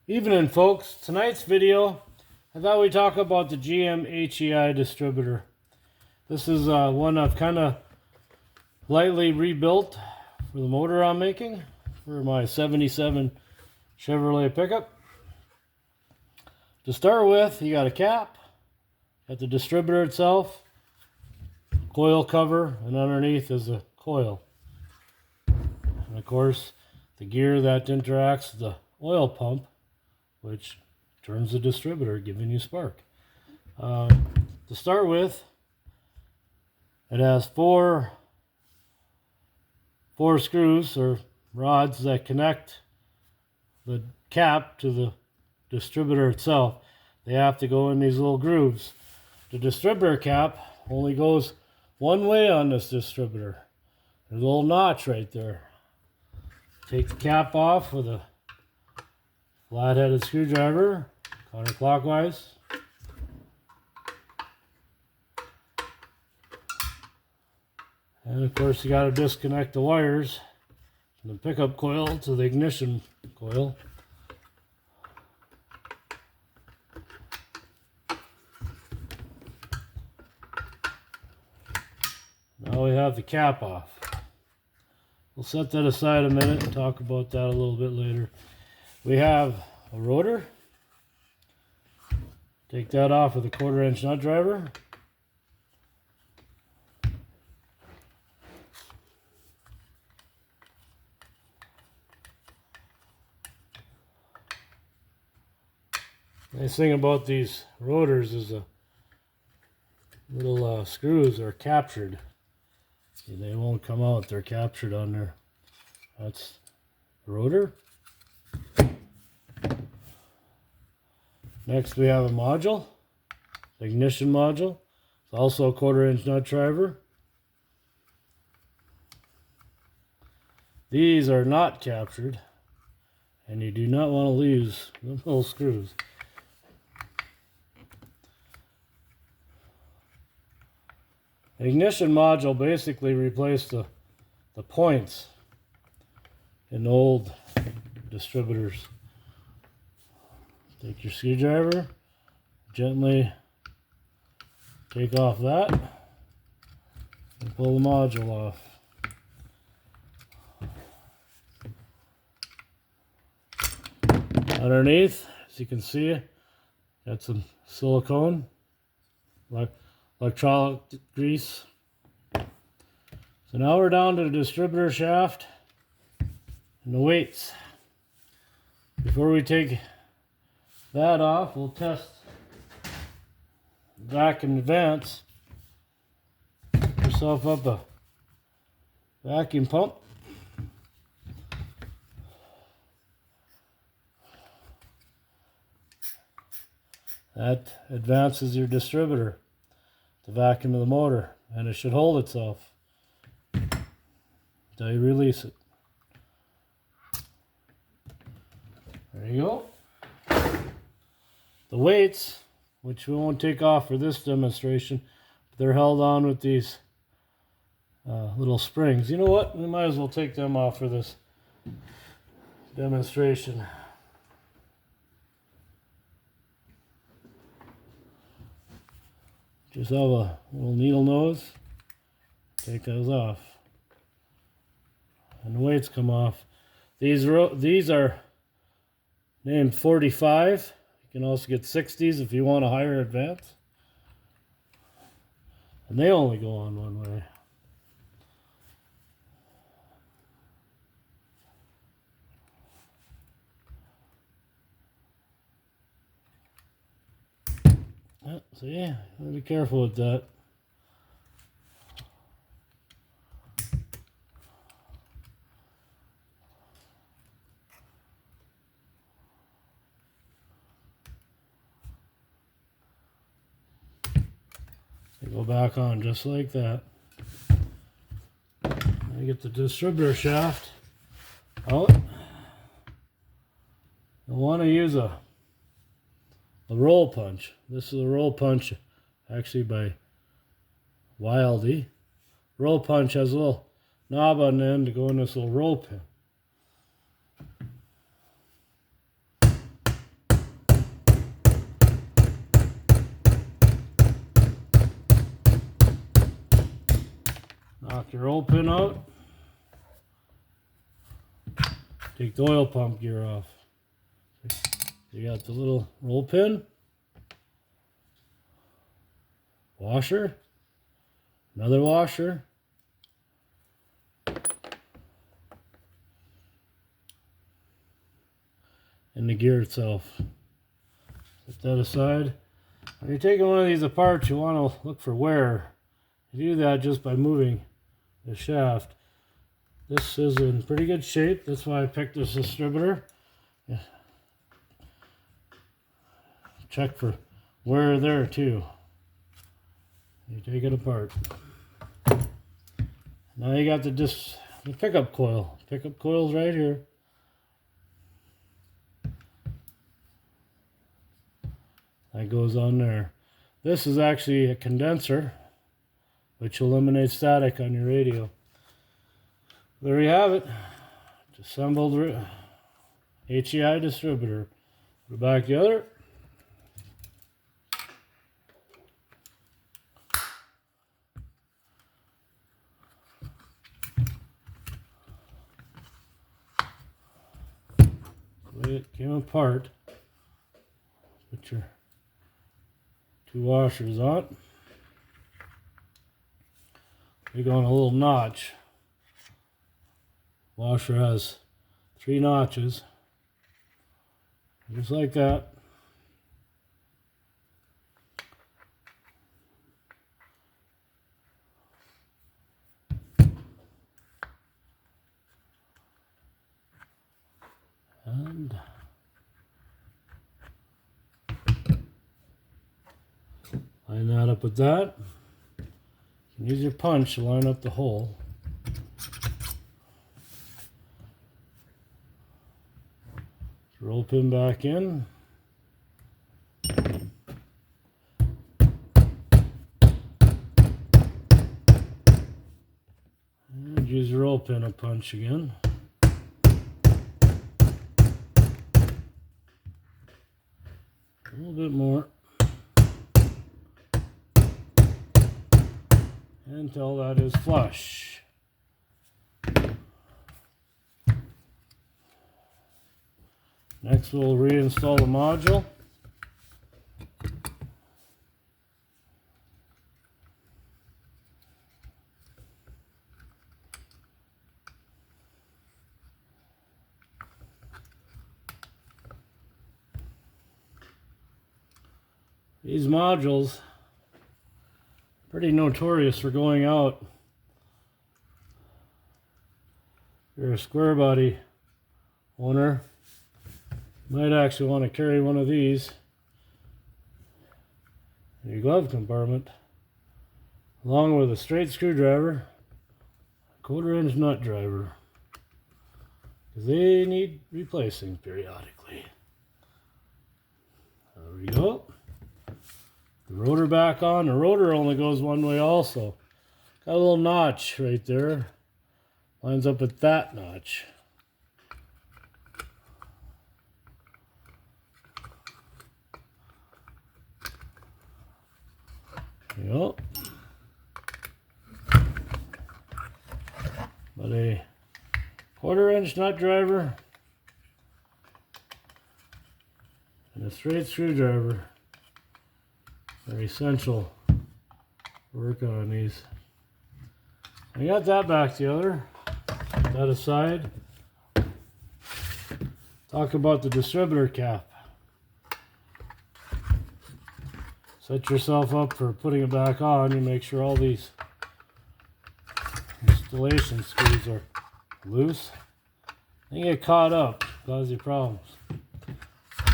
Evening, folks. Tonight's video, I thought we'd talk about the GM HEI distributor. This is one I've kind of lightly rebuilt for the motor I'm making for my 77 Chevrolet pickup. To start with, you got a cap, got the distributor itself, coil cover, and underneath is a coil. And of course, the gear that interacts with the oil pump, which turns the distributor, giving you spark. To start with, it has four screws or rods that connect the cap to the distributor itself. They have to go in these little grooves. The distributor cap only goes one way on this distributor. There's a little notch right there. Take the cap off with a flat-headed screwdriver, counterclockwise. And of course you got to disconnect the wires from the pickup coil to the ignition coil. Now we have the cap off. We'll set that aside a minute and talk about that a little bit later. We have a rotor. Take that off with a 1/4 inch nut driver. Nice thing about these rotors is the little screws are captured. See, they won't come out, they're captured on there. That's the rotor. Next we have a module, the ignition module. It's also a 1/4 inch nut driver. These are not captured, and you do not want to lose the little screws. The ignition module basically replaced the points in old distributors. Take your screwdriver, gently take off that, and pull the module off. Underneath, as you can see, got some silicone, electrolyte grease. So now we're down to the distributor shaft and the weights. Before we take that off, we'll test vacuum advance. Get yourself up a vacuum pump. That advances your distributor, the vacuum of the motor, and it should hold itself until you release it. There you go. The weights, which we won't take off for this demonstration, they're held on with these little springs. You know what? We might as well take them off for this demonstration. Just have a little needle nose. Take those off. And the weights come off. These are named 45. You can also get 60s if you want a higher advance. And they only go on one way. See, be careful with that. They go back on just like that. I get the distributor shaft out. You'll want to use a roll punch. This is a roll punch actually by Wildy. Roll punch has a little knob on the end to go in this little roll pin. Knock your roll pin out. Take the oil pump gear off. You got the little roll pin, washer, another washer, and the gear itself. Put that aside. When you're taking one of these apart, you want to look for wear. You do that just by moving the shaft. This is in pretty good shape. That's why I picked this distributor. Yeah. Check for wear there too. You take it apart. Now you got the pickup coil. Pickup coil's right here. That goes on there. This is actually a condenser, which eliminates static on your radio. There you have it. Disassembled HEI distributor. Put it back together. The way it came apart. Put your two washers on. We go on a little notch. Washer has 3 notches, just like that. And line that up with that. You can use your punch to line up the hole. Roll pin back in. And use your roll pin to punch again. A little bit more. Until that is flush. Next we'll reinstall the module. These modules are pretty notorious for going out. If you're a square body owner, might actually want to carry one of these in your glove compartment, along with a straight screwdriver, a 1/4 inch nut driver, because they need replacing periodically. There we go. The rotor back on. The rotor only goes one way also. Got a little notch right there. Lines up at that notch. Yep. But a 1/4 inch nut driver and a straight screwdriver are essential to work on these. I got that back together. Put that aside. Talk about the distributor cap. Set yourself up for putting it back on. You make sure all these installation screws are loose. They get caught up, cause you problems.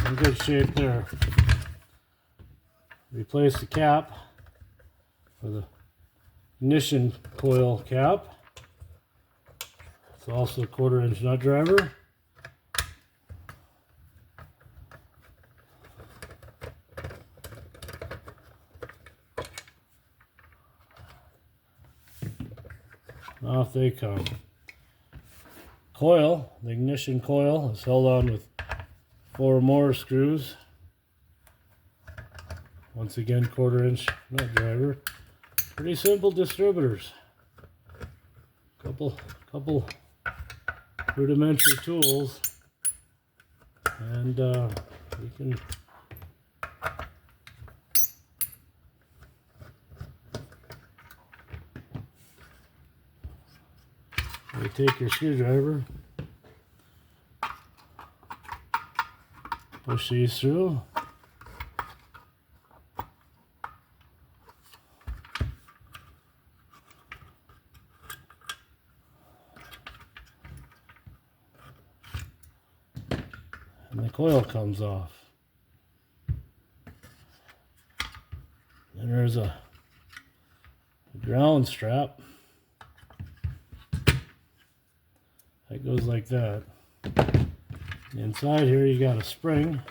In good shape there. Replace the cap with a ignition coil cap. It's also a 1/4 inch nut driver. Off they come. Coil, the ignition coil, is held on with 4 more screws. Once again, 1/4 inch nut driver. Pretty simple distributors. couple rudimentary tools, and we can take your screwdriver, push these through. And the coil comes off. Then there's a ground strap that goes like that. Inside here you got a spring,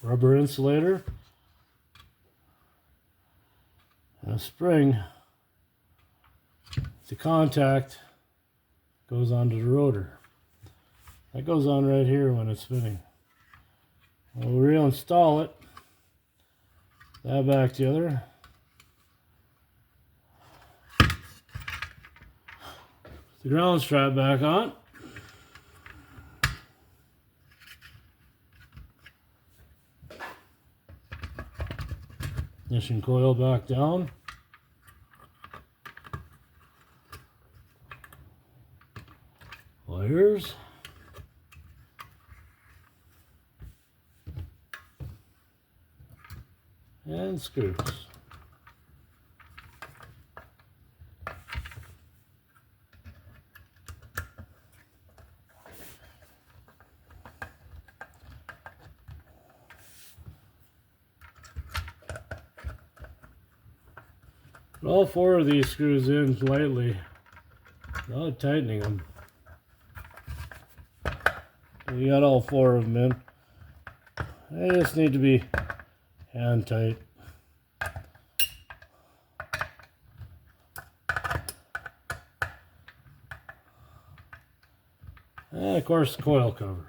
rubber insulator, and a spring. The contact goes onto the rotor. That goes on right here when it's spinning. We'll reinstall it. That back together. The ground strap back on. Ignition coil back down. Wires. And screws. Put all 4 of these screws in lightly, without tightening them. You got all 4 of them in. They just need to be hand tight. And of course the coil cover.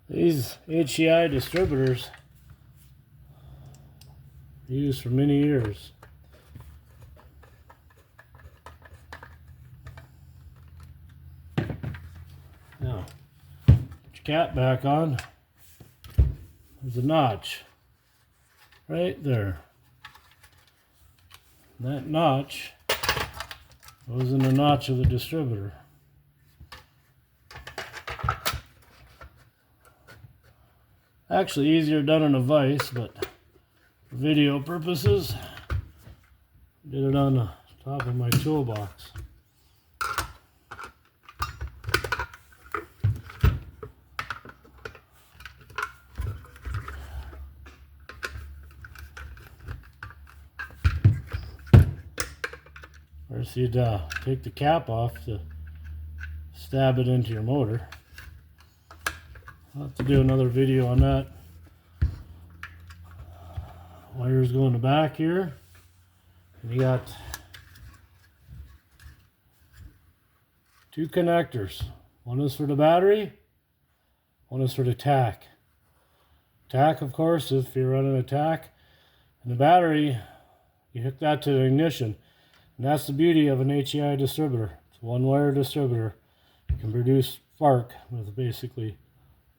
These HEI distributors are used for many years. Now, put your cap back on. There's a notch right there. And that notch goes in the notch of the distributor. Actually easier done in a vise, but for video purposes, did it on the top of my toolbox. First you'd take the cap off to stab it into your motor. I'll have to do another video on that. Wires go in the back here. And you got 2 connectors. One is for the battery, one is for the tach. Tach, of course, if you're running a tach. And the battery, you hook that to the ignition. And that's the beauty of an HEI distributor. It's a 1-wire distributor. You can produce spark with basically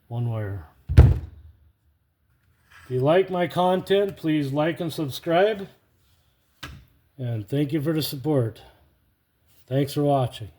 1 wire. If you like my content, please like and subscribe. And thank you for the support. Thanks for watching.